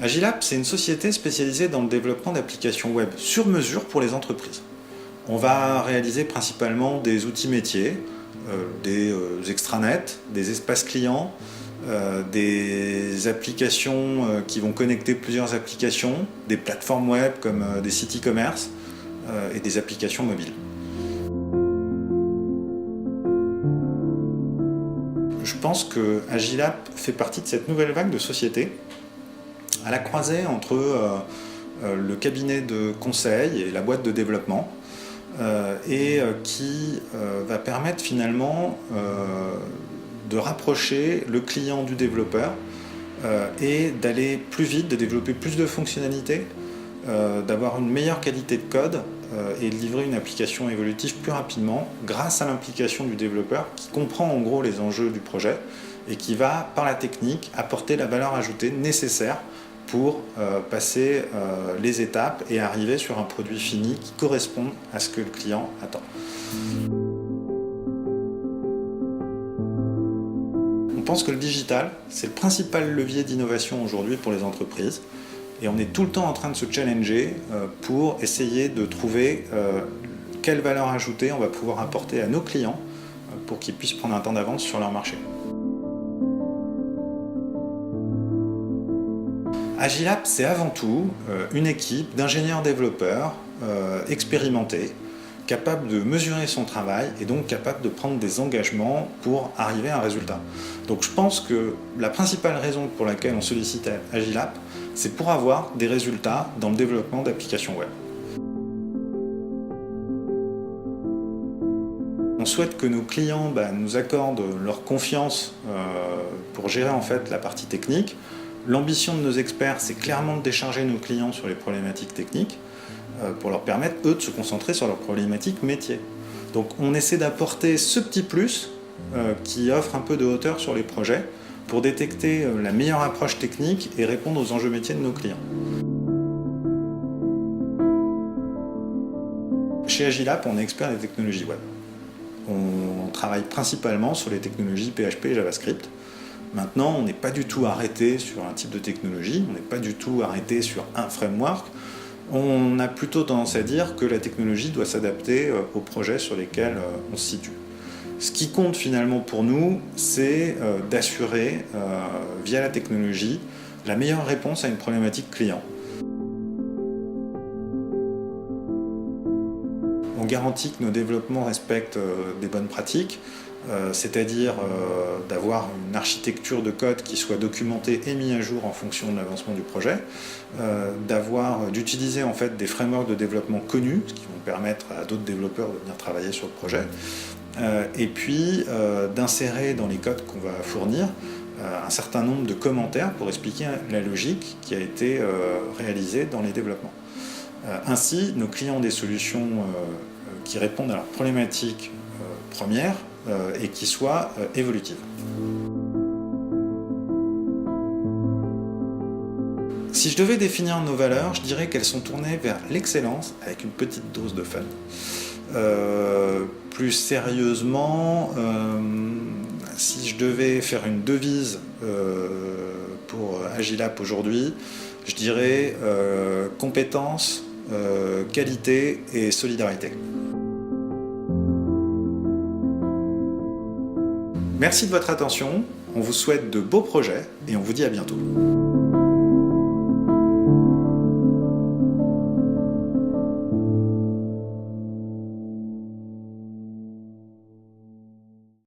Agilap, c'est une société spécialisée dans le développement d'applications web sur mesure pour les entreprises. On va réaliser principalement des outils métiers, des extranets, des espaces clients, des applications qui vont connecter plusieurs applications, des plateformes web comme des sites e-commerce et des applications mobiles. Je pense que Agilap fait partie de cette nouvelle vague de sociétés à la croisée entre le cabinet de conseil et la boîte de développement qui va permettre finalement de rapprocher le client du développeur et d'aller plus vite, de développer plus de fonctionnalités, d'avoir une meilleure qualité de code et de livrer une application évolutive plus rapidement grâce à l'implication du développeur qui comprend en gros les enjeux du projet et qui va, par la technique, apporter la valeur ajoutée nécessaire pour passer les étapes et arriver sur un produit fini qui correspond à ce que le client attend. On pense que le digital, c'est le principal levier d'innovation aujourd'hui pour les entreprises. Et on est tout le temps en train de se challenger pour essayer de trouver quelle valeur ajoutée on va pouvoir apporter à nos clients pour qu'ils puissent prendre un temps d'avance sur leur marché. Agilap, c'est avant tout une équipe d'ingénieurs développeurs expérimentés, capable de mesurer son travail et donc capable de prendre des engagements pour arriver à un résultat. Donc je pense que la principale raison pour laquelle on sollicite Agilap, c'est pour avoir des résultats dans le développement d'applications web. On souhaite que nos clients nous accordent leur confiance pour gérer en fait la partie technique. L'ambition de nos experts, c'est clairement de décharger nos clients sur les problématiques techniques pour leur permettre, eux, de se concentrer sur leurs problématiques métiers. Donc on essaie d'apporter ce petit plus qui offre un peu de hauteur sur les projets pour détecter la meilleure approche technique et répondre aux enjeux métiers de nos clients. Chez Agilap, on est expert des technologies web. On travaille principalement sur les technologies PHP et JavaScript. Maintenant, on n'est pas du tout arrêté sur un type de technologie, on n'est pas du tout arrêté sur un framework. On a plutôt tendance à dire que la technologie doit s'adapter aux projets sur lesquels on se situe. Ce qui compte finalement pour nous, c'est d'assurer, via la technologie, la meilleure réponse à une problématique client. On garantit que nos développements respectent des bonnes pratiques, c'est-à-dire d'avoir une architecture de code qui soit documentée et mise à jour en fonction de l'avancement du projet, d'utiliser en fait des frameworks de développement connus, ce qui vont permettre à d'autres développeurs de venir travailler sur le projet, et puis d'insérer dans les codes qu'on va fournir un certain nombre de commentaires pour expliquer la logique qui a été réalisée dans les développements. Ainsi, nos clients ont des solutions qui répondent à leurs problématiques premières et qui soient évolutives. Si je devais définir nos valeurs, je dirais qu'elles sont tournées vers l'excellence avec une petite dose de fun. Plus sérieusement, si je devais faire une devise pour Agilap aujourd'hui, je dirais compétence, qualité et solidarité. Merci de votre attention, on vous souhaite de beaux projets et on vous dit à bientôt.